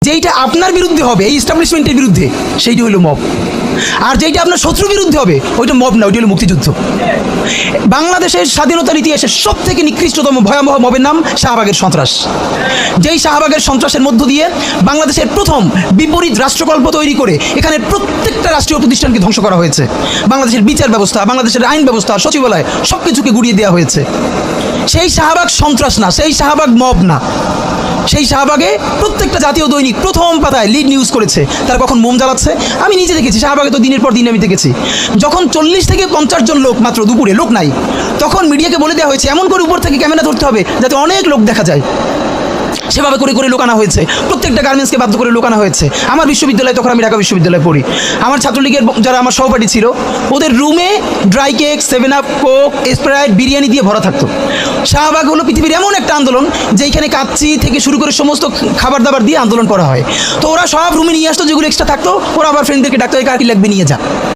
যেইটা আপনার বিরুদ্ধে হবে, এই এস্টাবলিশমেন্টের বিরুদ্ধে, সেইটা হলো মব। আর যেইটা আপনার শত্রুর বিরুদ্ধে হবে, ওইটা মব না, ওইটা হলো মুক্তিযুদ্ধ। বাংলাদেশের স্বাধীনতার ইতিহাসে সব থেকে নিকৃষ্টতম ভয়াবহ মবের নাম শাহবাগের সন্ত্রাস। যেই শাহবাগের সন্ত্রাসের মধ্য দিয়ে বাংলাদেশের প্রথম বিপরীত রাষ্ট্রকল্প তৈরি করে এখানে প্রত্যেকটা রাষ্ট্রীয় প্রতিষ্ঠানকে ধ্বংস করা হয়েছে। বাংলাদেশের বিচার ব্যবস্থা, বাংলাদেশের আইন ব্যবস্থা, সচিবালয়, সব কিছুকে গুড়িয়ে দেওয়া হয়েছে। সেই শাহবাগ সন্ত্রাস না, সেই শাহবাগ মব না। সেই শাহবাগে প্রত্যেকটা জাতীয় দৈনিক প্রথম পাতায় লিড নিউজ করেছে তারা কখন মোম জ্বালাচ্ছে। আমি নিজে দেখেছি শাহবাগে, তো দিনের পর দিন আমি দেখেছি যখন 40 থেকে 50 জন লোক মাত্র, দুপুরে লোক নাই, তখন মিডিয়াকে বলে দেওয়া হয়েছে এমন করে উপর থেকে ক্যামেরা ধরতে হবে যাতে অনেক লোক দেখা যায়। সেভাবে করে করে লোক আনা হয়েছে, প্রত্যেকটা গার্মেন্টসকে বাধ্য করে লোক আনা হয়েছে। আমার বিশ্ববিদ্যালয়ে, তখন আমি ঢাকা বিশ্ববিদ্যালয়ে পড়ি, আমার ছাত্রলীগের যারা আমার সহপাঠী ছিল, ওদের রুমে dry cake, 7 up, Coke, Sprite, biryani দিয়ে ভরা থাকতো। শাহবাগ হলো পৃথিবীর এমন একটা আন্দোলন যেখানে কাচ্চি থেকে শুরু করে সমস্ত খাবার দাবার দিয়ে আন্দোলন করা হয়। তো ওরা সব রুমে নিয়ে আসতো, যেগুলো এক্সট্রা থাকতো ওরা আবার ফ্রেন্ডদেরকে ডাকতো, কার কি লাগবে নিয়ে যা।